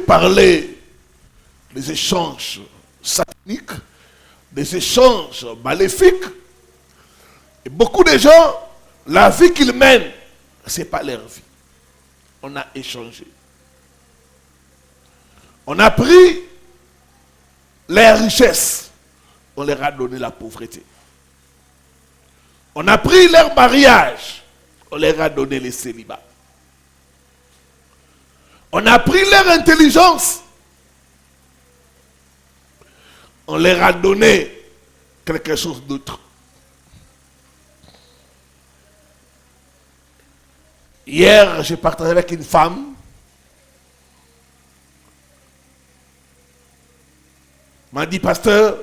parlé des échanges sataniques, des échanges maléfiques. Et beaucoup de gens, la vie qu'ils mènent, ce n'est pas leur vie. On a échangé. On a pris leurs richesses, on leur a donné la pauvreté. On a pris leur mariage, on leur a donné les célibats. On a pris leur intelligence, on leur a donné quelque chose d'autre. Hier, j'ai partagé avec une femme. M'a dit, pasteur,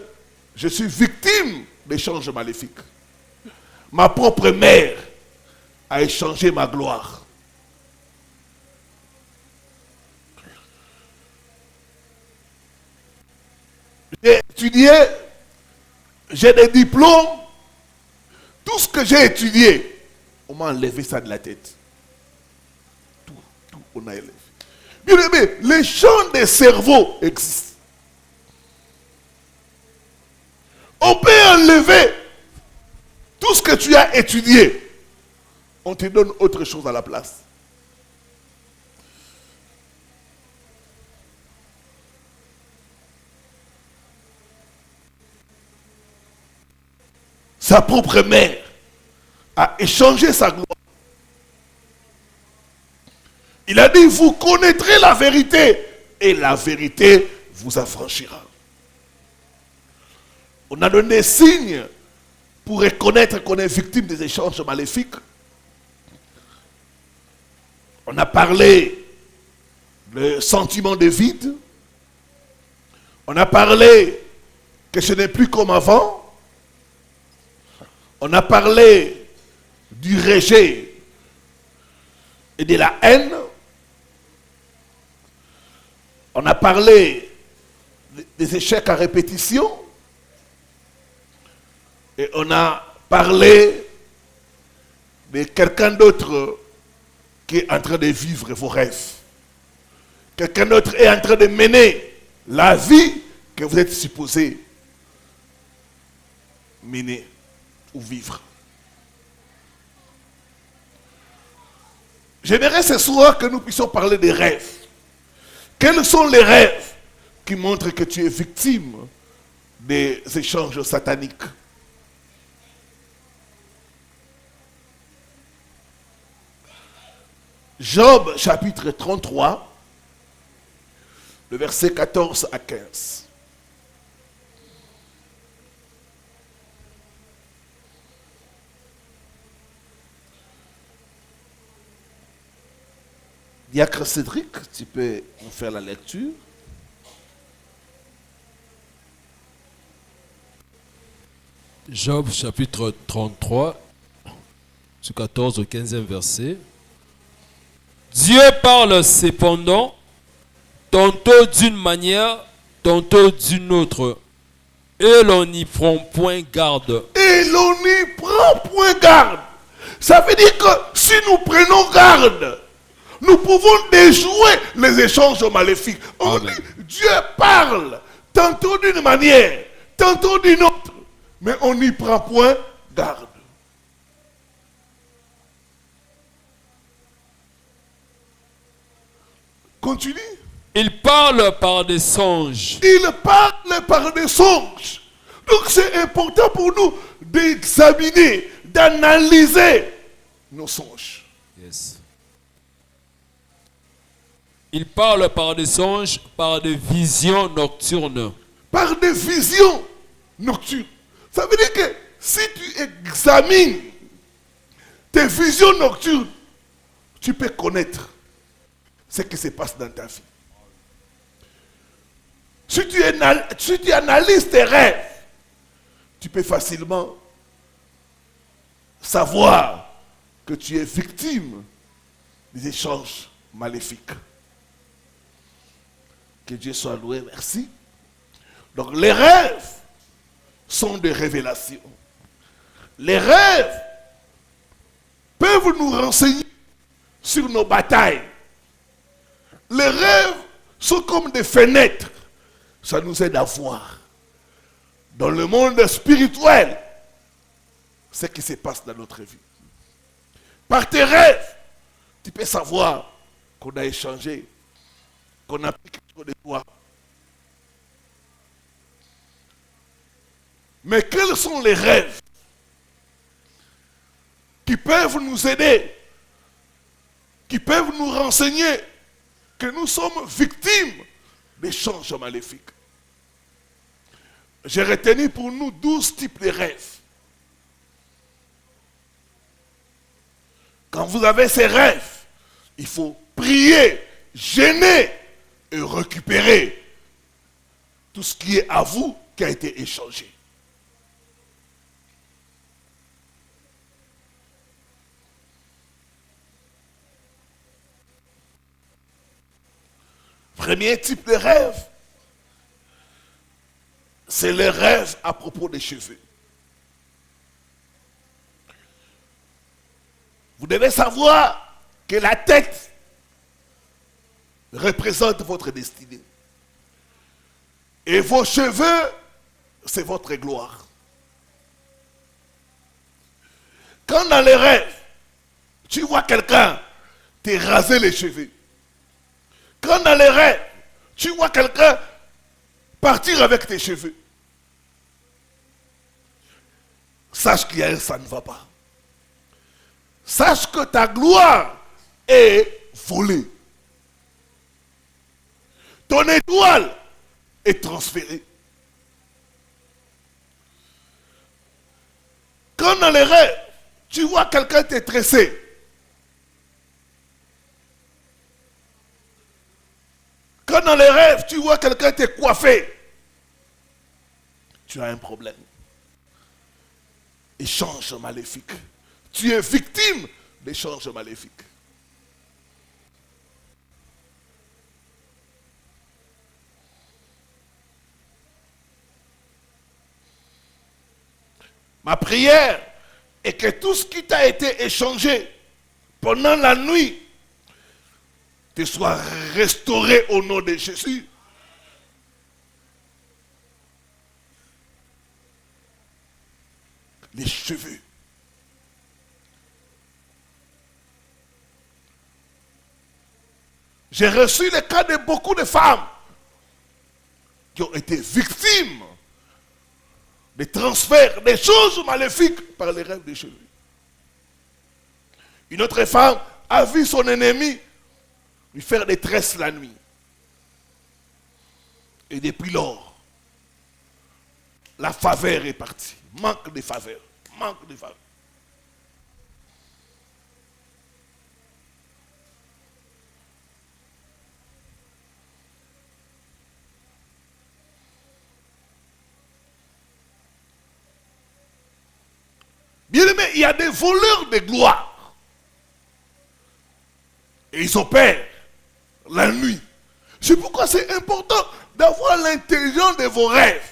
je suis victime d'échanges maléfiques. Ma propre mère a échangé ma gloire. J'ai étudié, j'ai des diplômes. Tout ce que j'ai étudié, on m'a enlevé ça de la tête. Tout on a enlevé. Bien aimé, les champs des cerveaux existent. On peut enlever tout ce que tu as étudié. On te donne autre chose à la place. Sa propre mère a échangé sa gloire. Il a dit, vous connaîtrez la vérité et la vérité vous affranchira. On a donné des signes pour reconnaître qu'on est victime des échanges maléfiques. On a parlé le sentiment de vide. On a parlé que ce n'est plus comme avant. On a parlé du rejet et de la haine. On a parlé des échecs à répétition. Et on a parlé de quelqu'un d'autre qui est en train de vivre vos rêves. Quelqu'un d'autre est en train de mener la vie que vous êtes supposé mener ou vivre. J'aimerais ce soir que nous puissions parler des rêves. Quels sont les rêves qui montrent que tu es victime des échanges sataniques? Job chapitre 33, le verset 14 à 15. Diacre Cédric, tu peux nous faire la lecture. Job chapitre 33, du 14 au 15e verset. Dieu parle cependant, tantôt d'une manière, tantôt d'une autre, et l'on n'y prend point garde. Et l'on n'y prend point garde. Ça veut dire que si nous prenons garde, nous pouvons déjouer les échanges maléfiques. On dit, Dieu parle, tantôt d'une manière, tantôt d'une autre, mais on n'y prend point garde. Continue. Il parle par des songes. Il parle par des songes. Donc c'est important pour nous d'examiner, d'analyser nos songes. Yes. Il parle par des songes, par des visions nocturnes. Par des visions nocturnes. Ça veut dire que si tu examines tes visions nocturnes, tu peux connaître ce qui se passe dans ta vie. Si tu analyses tes rêves, tu peux facilement savoir que tu es victime des échanges maléfiques. Que Dieu soit loué, merci. Donc les rêves sont des révélations. Les rêves peuvent nous renseigner sur nos batailles. Les rêves sont comme des fenêtres. Ça nous aide à voir dans le monde spirituel ce qui se passe dans notre vie. Par tes rêves, tu peux savoir qu'on a échangé, qu'on a pris quelque chose de toi. Mais quels sont les rêves qui peuvent nous aider, qui peuvent nous renseigner que nous sommes victimes d'échanges maléfiques? J'ai retenu pour nous 12 types de rêves. Quand vous avez ces rêves, il faut prier, jeûner et récupérer tout ce qui est à vous qui a été échangé. Premier type de rêve, c'est le rêve à propos des cheveux. Vous devez savoir que la tête représente votre destinée. Et vos cheveux, c'est votre gloire. Quand dans les rêves, tu vois quelqu'un te raser les cheveux, quand dans les rêves, tu vois quelqu'un partir avec tes cheveux, sache qu'il y a ça ne va pas. Sache que ta gloire est volée. Ton étoile est transférée. Quand dans les rêves, tu vois quelqu'un te tresser, quand dans les rêves, tu vois quelqu'un te coiffer, tu as un problème. Échange maléfique. Tu es victime d'échanges maléfiques. Ma prière est que tout ce qui t'a été échangé pendant la nuit te soit restauré au nom de Jésus. Les cheveux. J'ai reçu le cas de beaucoup de femmes qui ont été victimes des transferts, des choses maléfiques par les rêves des cheveux. Une autre femme a vu son ennemi lui faire des tresses la nuit. Et depuis lors, la faveur est partie. Manque de faveur. Manque de faveur. Bien aimé, il y a des voleurs de gloire. Et ils opèrent la nuit. C'est pourquoi c'est important d'avoir l'intelligence de vos rêves.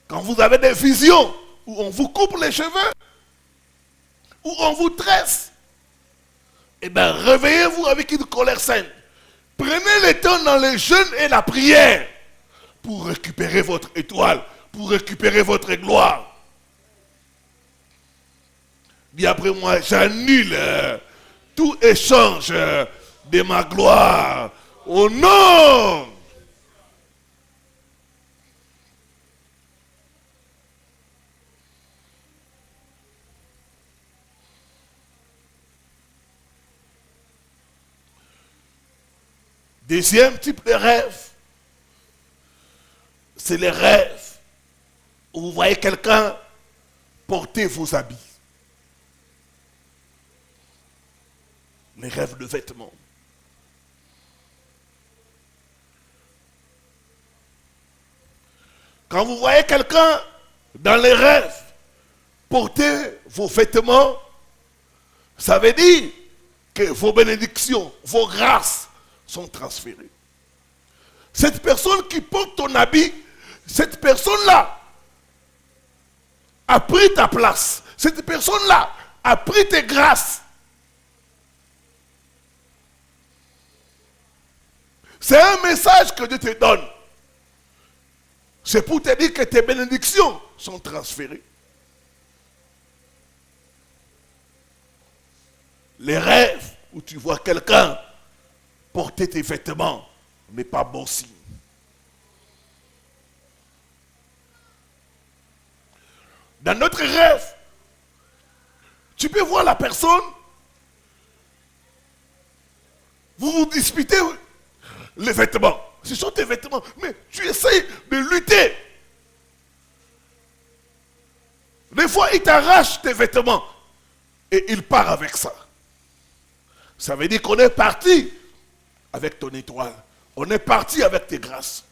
Quand vous avez des visions où on vous coupe les cheveux, où on vous tresse, eh bien réveillez-vous avec une colère sainte. Prenez le temps dans les jeûnes et la prière pour récupérer votre étoile, pour récupérer votre gloire. Dis après moi, j'annule tout échange de ma gloire au nom. Deuxième type de rêve, c'est les rêves où vous voyez quelqu'un porter vos habits. Les rêves de vêtements. Quand vous voyez quelqu'un dans les rêves porter vos vêtements, ça veut dire que vos bénédictions, vos grâces sont transférées. Cette personne qui porte ton habit, cette personne-là a pris ta place. Cette personne-là a pris tes grâces. C'est un message que Dieu te donne. C'est pour te dire que tes bénédictions sont transférées. Les rêves où tu vois quelqu'un porter tes vêtements n'est pas bon signe. Dans notre rêve, tu peux voir la personne, vous vous disputez les vêtements. Ce sont tes vêtements, mais tu essayes de lutter. Des fois, il t'arrache tes vêtements et il part avec ça. Ça veut dire qu'on est parti avec ton étoile. On est parti avec tes grâces.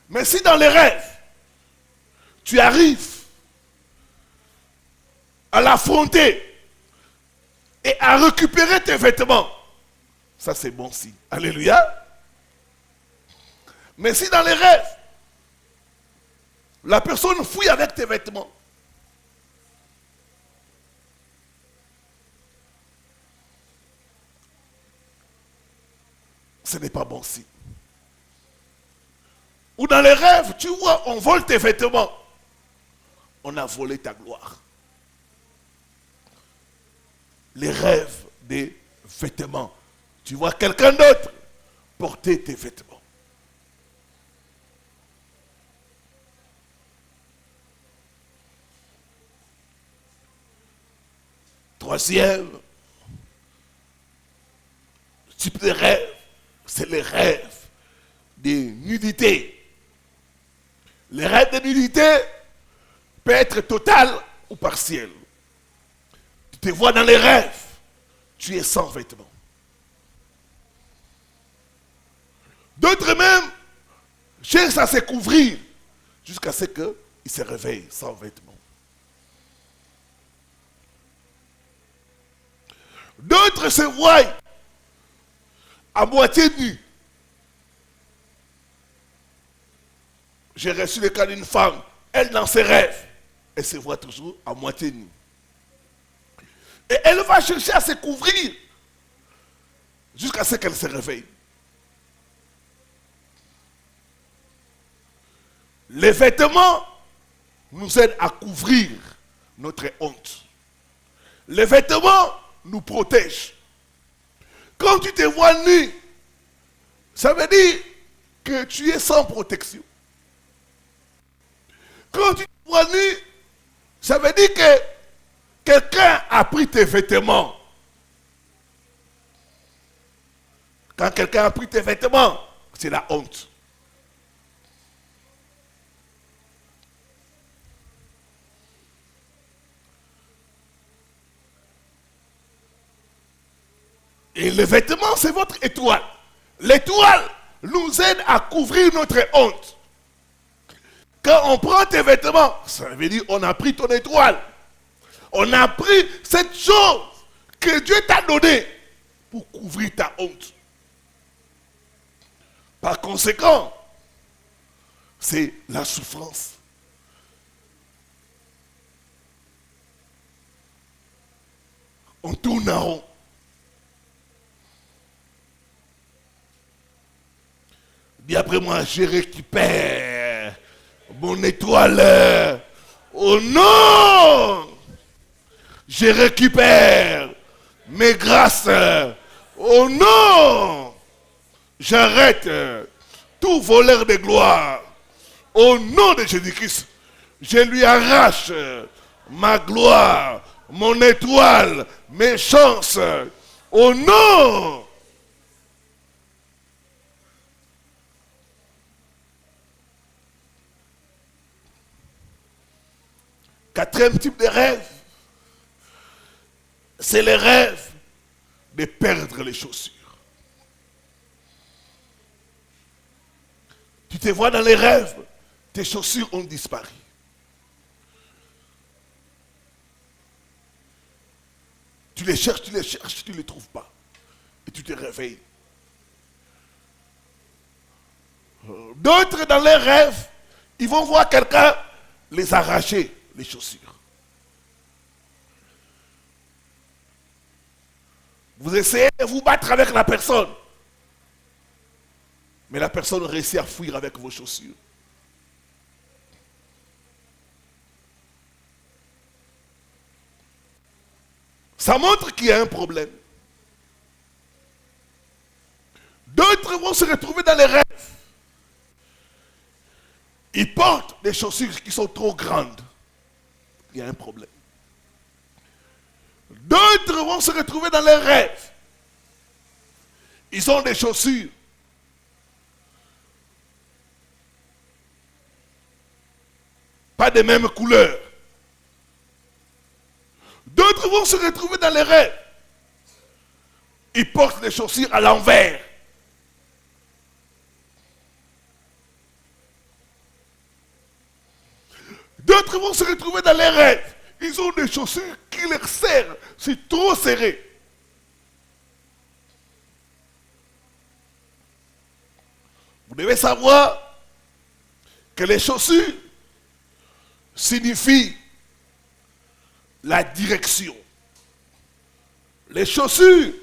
Mais si dans les rêves, tu arrives à l'affronter et à récupérer tes vêtements, ça c'est bon signe. Alléluia. Mais si dans les rêves, la personne fouille avec tes vêtements, ce n'est pas bon signe. Ou dans les rêves, tu vois, on vole tes vêtements. On a volé ta gloire. Les rêves des vêtements. Tu vois quelqu'un d'autre porter tes vêtements. Troisième type de rêve, c'est les rêves de nudité. Les rêves de nudité peuvent être total ou partiel. Tu te vois dans les rêves, tu es sans vêtements. D'autres même cherchent à se couvrir jusqu'à ce qu'ils se réveillent sans vêtements. D'autres se voient à moitié nus. J'ai reçu le cas d'une femme, elle dans ses rêves, elle se voit toujours à moitié nue. Et elle va chercher à se couvrir jusqu'à ce qu'elle se réveille. Les vêtements nous aident à couvrir notre honte. Les vêtements nous protègent. Quand tu te vois nu, ça veut dire que tu es sans protection. Quand tu te vois nu, ça veut dire que quelqu'un a pris tes vêtements. Quand quelqu'un a pris tes vêtements, c'est la honte. Et le vêtement, c'est votre étoile. L'étoile nous aide à couvrir notre honte. Quand on prend tes vêtements, ça veut dire on a pris ton étoile. On a pris cette chose que Dieu t'a donnée pour couvrir ta honte. Par conséquent, c'est la souffrance. On tourne en rond. Dis après moi, je récupère mon étoile. Oh non! Je récupère mes grâces. Oh non! J'arrête tout voleur de gloire. Au nom de Jésus-Christ, je lui arrache ma gloire, mon étoile, mes chances. Au nom! Quatrième type de rêve, c'est le rêve de perdre les chaussures. Tu te vois dans les rêves, tes chaussures ont disparu. Tu les cherches, tu ne les trouves pas. Et tu te réveilles. D'autres dans les rêves, ils vont voir quelqu'un les arracher, les chaussures. Vous essayez de vous battre avec la personne. Mais la personne réussit à fuir avec vos chaussures. Ça montre qu'il y a un problème. D'autres vont se retrouver dans les rêves. Ils portent des chaussures qui sont trop grandes. Il y a un problème. D'autres vont se retrouver dans les rêves. Ils ont des chaussures pas des mêmes couleurs. D'autres vont se retrouver dans les rêves. Ils portent des chaussures à l'envers. D'autres vont se retrouver dans les rêves. Ils ont des chaussures qui leur serrent. C'est trop serré. Vous devez savoir que les chaussures signifient la direction. Les chaussures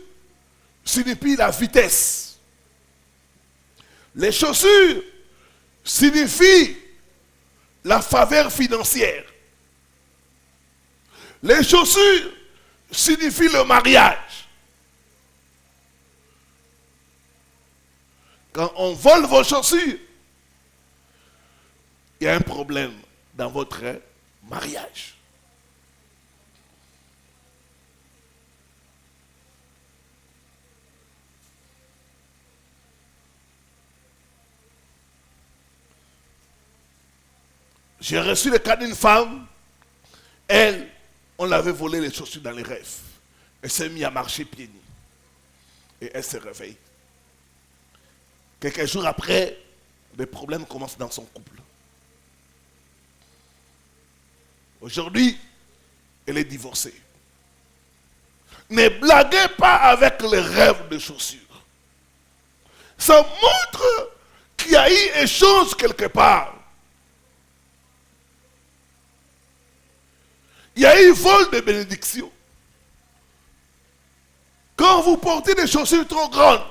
signifient la vitesse. Les chaussures signifient la faveur financière. Les chaussures signifient le mariage. Quand on vole vos chaussures, il y a un problème dans votre mariage. J'ai reçu le cas d'une femme. Elle, on l'avait volé les chaussures dans les rêves. Elle s'est mise à marcher pieds nus. Et elle se réveille. Quelques jours après, les problèmes commencent dans son couple. Aujourd'hui, elle est divorcée. Ne blaguez pas avec les rêves de chaussures. Ça montre qu'il y a eu échange quelque part. Il y a eu vol de bénédiction. Quand vous portez des chaussures trop grandes,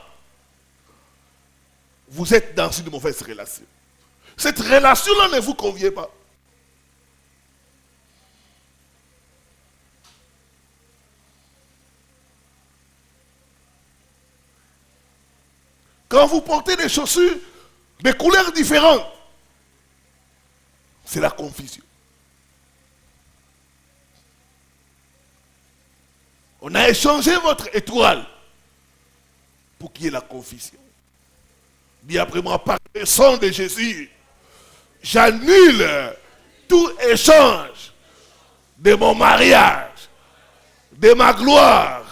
vous êtes dans une mauvaise relation. Cette relation-là ne vous convient pas. Quand vous portez des chaussures de couleurs différentes, c'est la confusion. On a échangé votre étoile pour qu'il y ait la confusion. Dis après moi, par le sang de Jésus, j'annule tout échange de mon mariage, de ma gloire,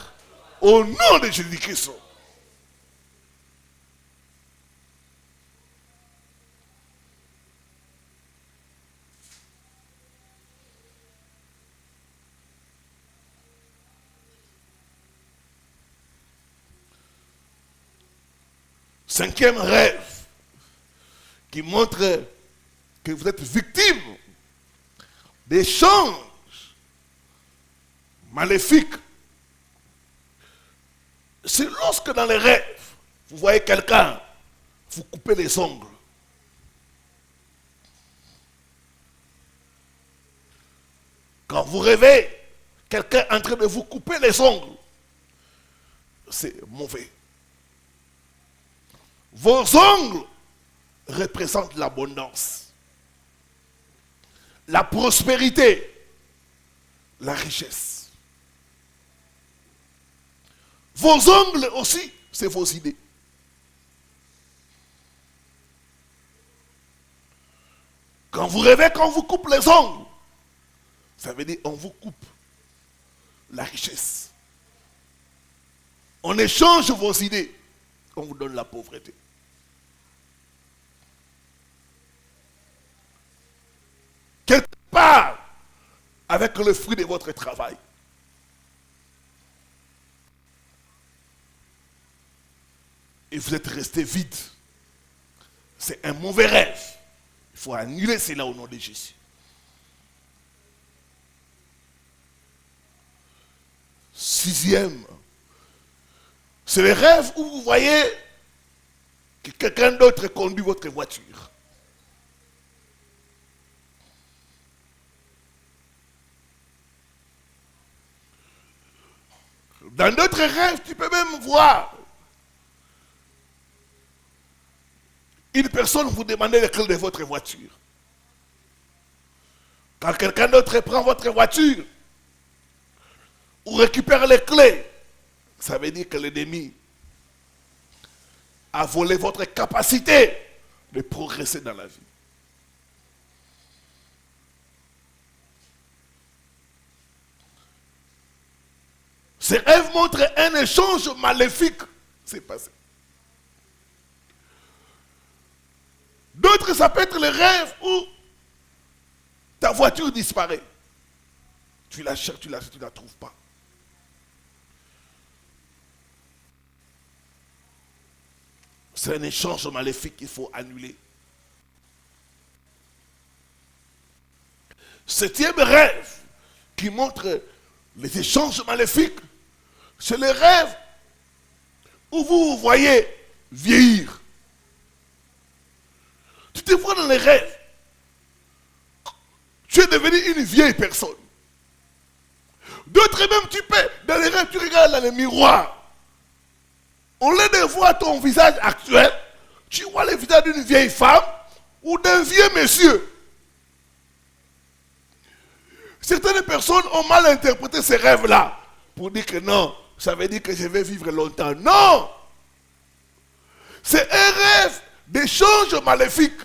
au nom de Jésus-Christ. Cinquième rêve qui montre que vous êtes victime d'échanges maléfiques. C'est lorsque dans les rêves, vous voyez quelqu'un, vous coupez les ongles. Quand vous rêvez, quelqu'un en train de vous couper les ongles, c'est mauvais. Vos ongles représentent l'abondance, la prospérité, la richesse. Vos ongles aussi, c'est vos idées. Quand vous rêvez, quand vous coupe les ongles, ça veut dire on vous coupe la richesse. On échange vos idées, on vous donne la pauvreté. Quelque part, avec le fruit de votre travail. Et vous êtes resté vide. C'est un mauvais rêve. Il faut annuler cela au nom de Jésus. Sixième, c'est le rêve où vous voyez que quelqu'un d'autre conduit votre voiture. Dans d'autres rêves, tu peux même voir une personne vous demander les clés de votre voiture. Quand quelqu'un d'autre prend votre voiture ou récupère les clés, ça veut dire que l'ennemi a volé votre capacité de progresser dans la vie. Ces rêves montrent un échange maléfique. C'est passé. D'autres, ça peut être le rêve où ta voiture disparaît. Tu la cherches, tu la trouves pas. C'est un échange maléfique qu'il faut annuler. Septième rêve qui montre les échanges maléfiques, c'est le rêve où vous voyez vieillir. Tu te vois dans les rêves. Tu es devenu une vieille personne. D'autres même, tu peux, dans les rêves, tu regardes dans le miroir. Au lieu de voir ton visage actuel, tu vois le visage d'une vieille femme ou d'un vieux monsieur. Certaines personnes ont mal interprété ces rêves-là pour dire que non, ça veut dire que je vais vivre longtemps. Non! C'est un rêve d'échange maléfique.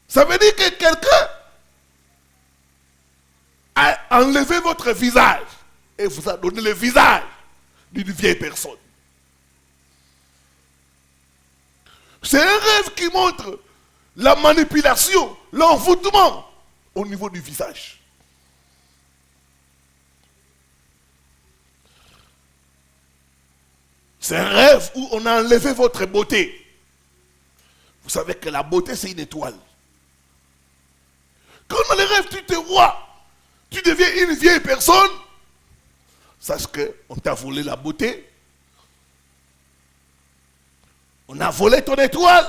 Ça veut dire que quelqu'un a enlevé votre visage et vous a donné le visage d'une vieille personne. C'est un rêve qui montre la manipulation, l'envoûtement au niveau du visage. C'est un rêve où on a enlevé votre beauté. Vous savez que la beauté, c'est une étoile. Quand dans les rêves, tu te vois, tu deviens une vieille personne, sache qu'on t'a volé la beauté. On a volé ton étoile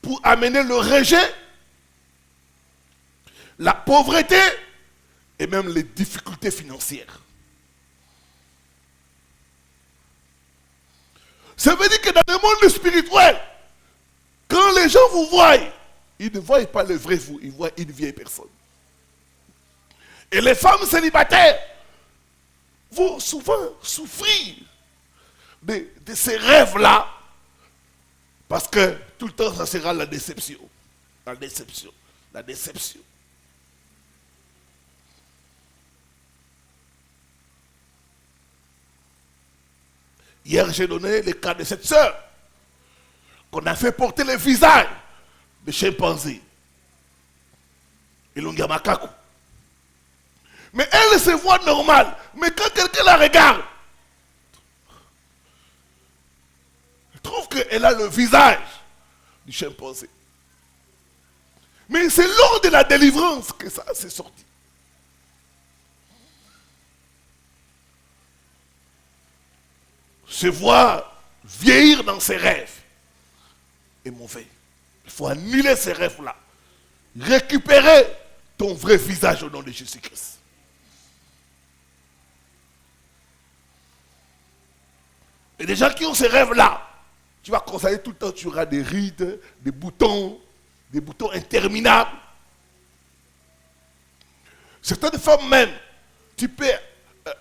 pour amener le rejet, la pauvreté et même les difficultés financières. Ça veut dire que dans le monde spirituel, quand les gens vous voient, ils ne voient pas le vrai vous, ils voient une vieille personne. Et les femmes célibataires vont souvent souffrir de ces rêves-là, parce que tout le temps, ça sera la déception. La déception. La déception. Hier, j'ai donné le cas de cette sœur qu'on a fait porter le visage de chimpanzé. Ilunga Makaku. Mais elle se voit normale. Mais quand quelqu'un la regarde, elle trouve qu'elle a le visage du chimpanzé. Mais c'est lors de la délivrance que ça s'est sorti. Se voir vieillir dans ses rêves est mauvais. Il faut annuler ces rêves-là. Récupérer ton vrai visage au nom de Jésus-Christ. Et des gens qui ont ces rêves-là, tu vas constater tout le temps, tu auras des rides, des boutons interminables. Certaines femmes même, tu peux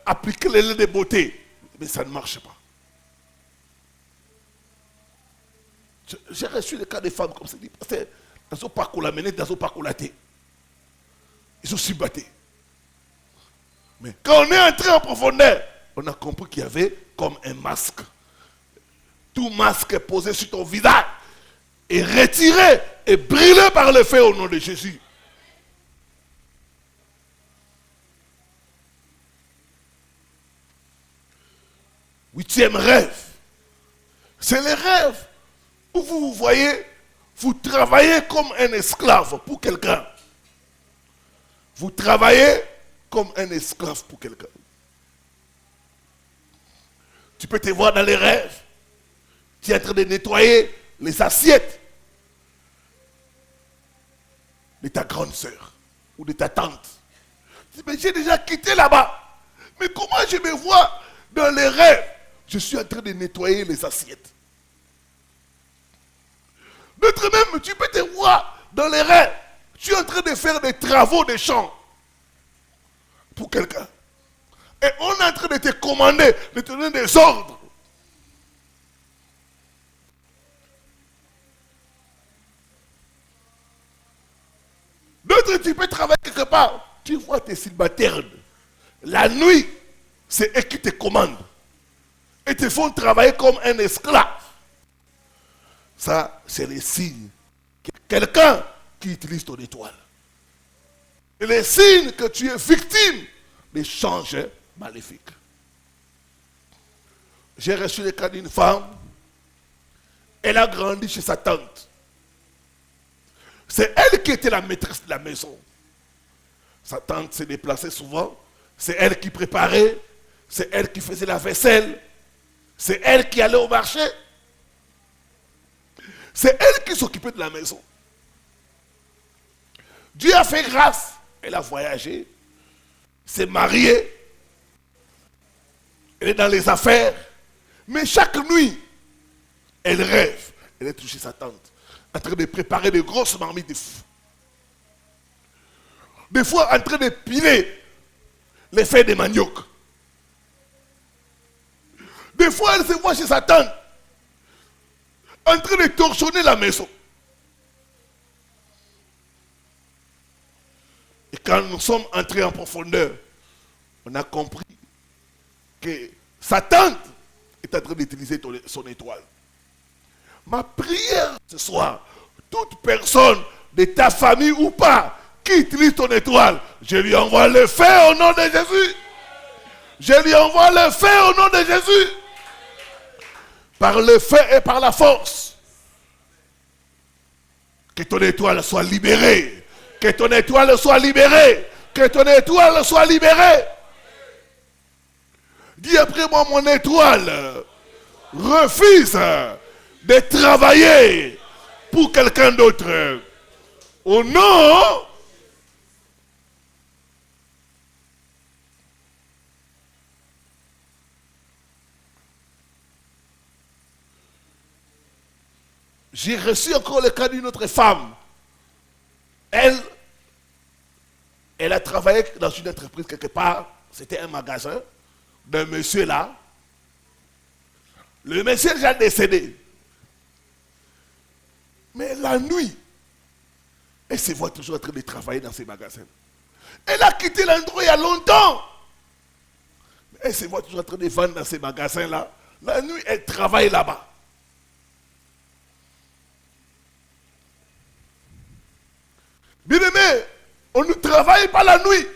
appliquer les laits de beauté, mais ça ne marche pas. J'ai reçu le cas des femmes comme ça. Dans son parcours la mené, dans son parcours la thé. Ils sont subattés. Mais quand on est entré en profondeur, on a compris qu'il y avait comme un masque. Tout masque posé sur ton visage est retiré et brûlé par le feu au nom de Jésus. Huitième rêve. C'est le rêve où vous voyez, vous travaillez comme un esclave pour quelqu'un. Vous travaillez comme un esclave pour quelqu'un. Tu peux te voir dans les rêves. Tu es en train de nettoyer les assiettes de ta grande sœur ou de ta tante. Tu dis, mais j'ai déjà quitté là-bas. Mais comment je me vois dans les rêves? Je suis en train de nettoyer les assiettes. D'autres même, tu peux te voir dans les rêves. Tu es en train de faire des travaux de champ pour quelqu'un. Et on est en train de te commander, de te donner des ordres. D'autres, tu peux travailler quelque part. Tu vois tes célibataires. La nuit, c'est eux qui te commandent. Et te font travailler comme un esclave. Ça, c'est le signe que quelqu'un qui utilise ton étoile. Et le signe que tu es victime d'échanges maléfiques. J'ai reçu le cas d'une femme. Elle a grandi chez sa tante. C'est elle qui était la maîtresse de la maison. Sa tante s'est déplacée souvent. C'est elle qui préparait. C'est elle qui faisait la vaisselle. C'est elle qui allait au marché. C'est elle qui s'occupait de la maison. Dieu a fait grâce. Elle a voyagé. S'est mariée. Elle est dans les affaires. Mais chaque nuit, elle rêve. Elle est touchée sa tante. En train de préparer de grosses marmites de fou. Des fois, en train de piler les feuilles de manioc. Des fois, elle se voit chez sa tante. En train de torchonner la maison. Et quand nous sommes entrés en profondeur, on a compris que sa tante est en train d'utiliser son étoile. Ma prière ce soir, toute personne de ta famille ou pas qui utilise ton étoile, je lui envoie le feu au nom de Jésus. Je lui envoie le feu au nom de Jésus. Par le feu et par la force. Que ton étoile soit libérée. Que ton étoile soit libérée. Que ton étoile soit libérée. Dis après moi, mon étoile refuse de travailler pour quelqu'un d'autre. Au nom j'ai reçu encore le cas d'une autre femme. Elle a travaillé dans une entreprise quelque part. C'était un magasin d'un monsieur là. Le monsieur est déjà décédé. Mais la nuit, elle se voit toujours en train de travailler dans ces magasins. Elle a quitté l'endroit il y a longtemps. Elle se voit toujours en train de vendre dans ces magasins-là. La nuit, elle travaille là-bas. Bien-aimé, on ne travaille pas la nuit.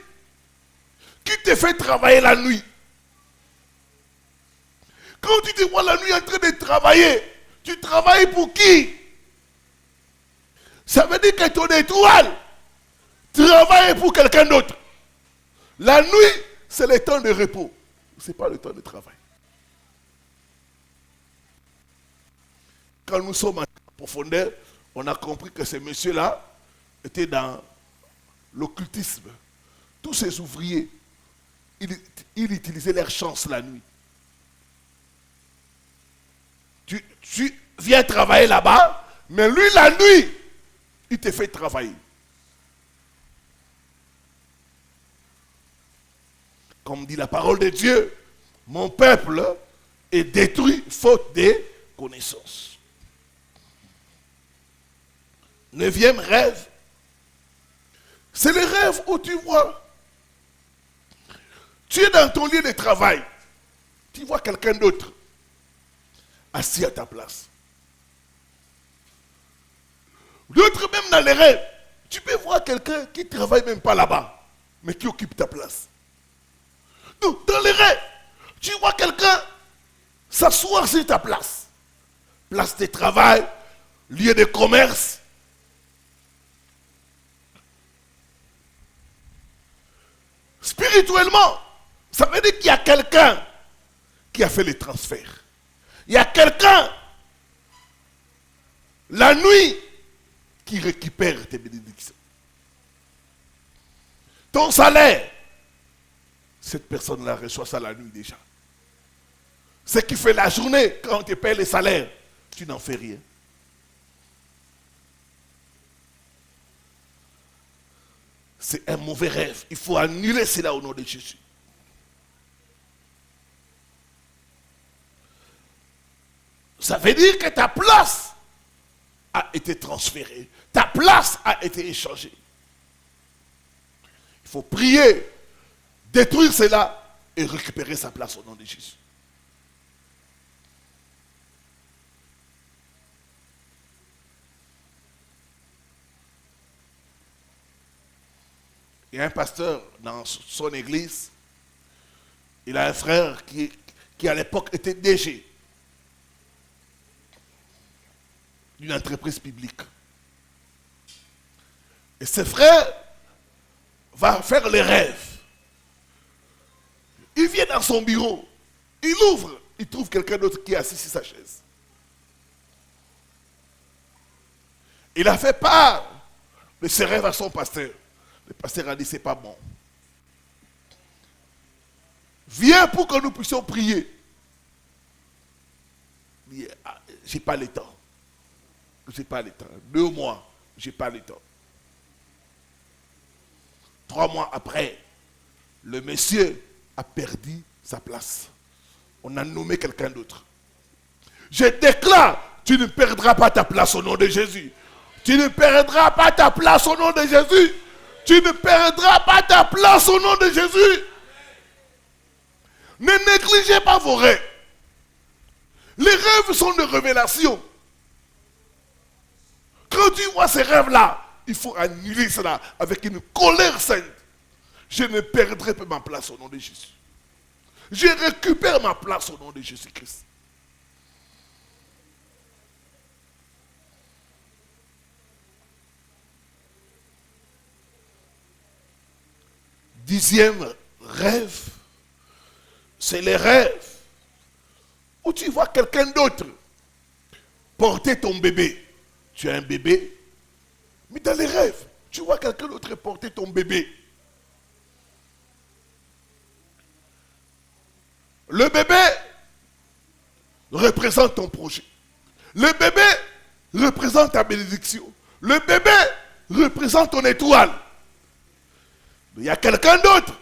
Qui te fait travailler la nuit? Quand tu te vois la nuit en train de travailler, tu travailles pour qui? Ça veut dire que ton étoile travaille pour quelqu'un d'autre. La nuit, c'est le temps de repos. Ce n'est pas le temps de travail. Quand nous sommes en profondeur, on a compris que ce monsieur-là était dans l'occultisme. Tous ces ouvriers, ils utilisaient leur chance la nuit. Tu viens travailler là-bas, mais lui, la nuit, il te fait travailler. Comme dit la parole de Dieu, mon peuple est détruit faute de connaissances. 9e rêve. C'est le rêve où tu vois. Tu es dans ton lieu de travail. Tu vois quelqu'un d'autre assis à ta place. D'autres même dans les rêves. Tu peux voir quelqu'un qui ne travaille même pas là-bas, mais qui occupe ta place. Donc, dans les rêves, tu vois quelqu'un s'asseoir sur ta place. Place de travail, lieu de commerce. Spirituellement, ça veut dire qu'il y a quelqu'un qui a fait les transferts. Il y a quelqu'un, la nuit, qui récupère tes bénédictions. Ton salaire, cette personne-là reçoit ça la nuit déjà. Ce qui fait la journée, quand on te paye les salaires, tu n'en fais rien. C'est un mauvais rêve. Il faut annuler cela au nom de Jésus. Ça veut dire que ta place a été transférée. Ta place a été échangée. Il faut prier, détruire cela et récupérer sa place au nom de Jésus. Il y a un pasteur dans son église, il a un frère qui à l'époque était DG d'une entreprise publique. Et ce frère va faire les rêves. Il vient dans son bureau, il ouvre, il trouve quelqu'un d'autre qui est assis sur sa chaise. Il a fait part de ses rêves à son pasteur. Le pasteur a dit, c'est pas bon. Viens pour que nous puissions prier. Il dit, j'ai pas le temps. J'ai pas le temps. 2 mois, j'ai pas le temps. 3 mois après, le monsieur a perdu sa place. On a nommé quelqu'un d'autre. Je déclare, tu ne perdras pas ta place au nom de Jésus. Tu ne perdras pas ta place au nom de Jésus. Tu ne perdras pas ta place au nom de Jésus. Ne négligez pas vos rêves. Les rêves sont des révélations. Quand tu vois ces rêves-là, il faut annuler cela avec une colère sainte. Je ne perdrai pas ma place au nom de Jésus. Je récupère ma place au nom de Jésus-Christ. Dixième rêve, c'est les rêves où tu vois quelqu'un d'autre porter ton bébé. Tu as un bébé, mais dans les rêves, tu vois quelqu'un d'autre porter ton bébé. Le bébé représente ton projet. Le bébé représente ta bénédiction. Le bébé représente ton étoile. Il y a quelqu'un d'autre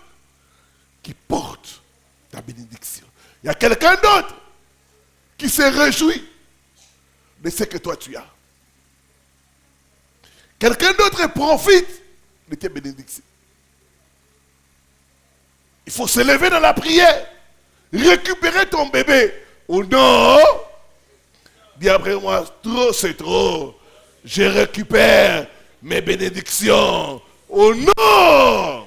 qui porte ta bénédiction. Il y a quelqu'un d'autre qui se réjouit de ce que toi tu as. Quelqu'un d'autre profite de tes bénédictions. Il faut se lever dans la prière, récupérer ton bébé. Oh non! Dis après moi, trop c'est trop. Je récupère mes bénédictions. Oh non!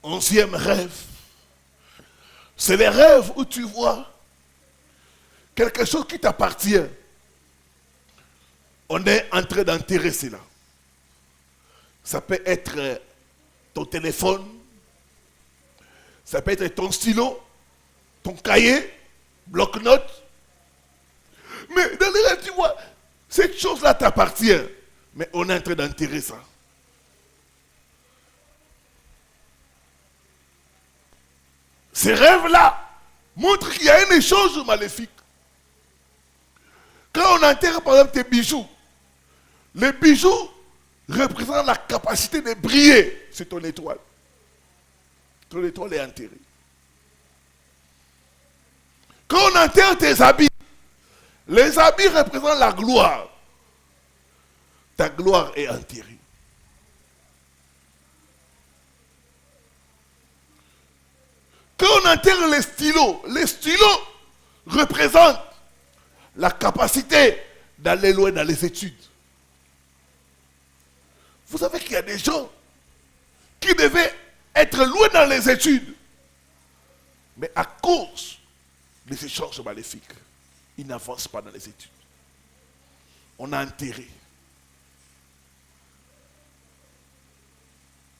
Onzième rêve, c'est les rêves où tu vois quelque chose qui t'appartient. On est en train d'enterrer cela. Ça peut être ton téléphone, ça peut être ton stylo, ton cahier, bloc-notes. Mais dans les rêves, tu vois, cette chose-là t'appartient. Mais on est en train d'enterrer ça. Ces rêves-là montrent qu'il y a un échange maléfique. Quand on enterre par exemple tes bijoux, les bijoux représentent la capacité de briller sur ton étoile. Ton étoile est enterrée. Quand on enterre tes habits, les habits représentent la gloire. Ta gloire est enterrée. Quand on enterre les stylos représentent la capacité d'aller loin dans les études. Vous savez qu'il y a des gens qui devaient être loin dans les études, mais à cause des échanges maléfiques, ils n'avancent pas dans les études. on a enterré.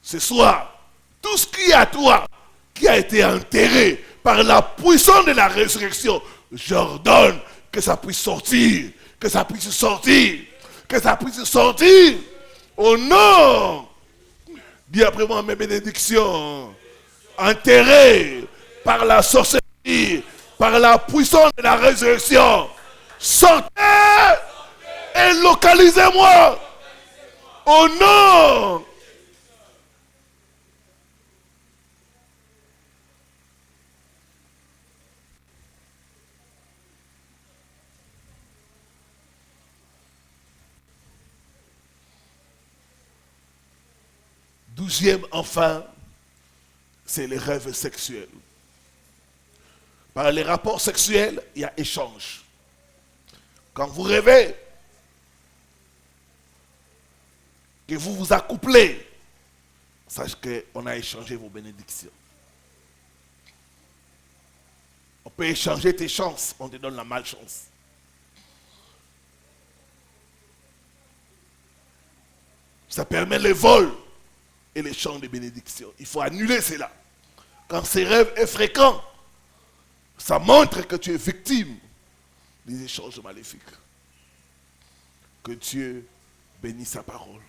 Ce soir, tout ce qui est à toi, qui a été enterré par la puissance de la résurrection, j'ordonne que ça puisse sortir, que ça puisse sortir, que ça puisse sortir. Au nom, dis après moi mes bénédictions, enterrées par la sorcellerie, par la puissance de la résurrection, sortez et localisez-moi. Au nom. Douzième, enfin, c'est les rêves sexuels. Par les rapports sexuels, il y a échange. Quand vous rêvez, que vous vous accouplez, sachez qu'on a échangé vos bénédictions. On peut échanger tes chances, on te donne la malchance. Ça permet le vol et l'échange de bénédictions. Il faut annuler cela. Quand ces rêves est fréquent, ça montre que tu es victime des échanges maléfiques. Que Dieu bénisse sa parole.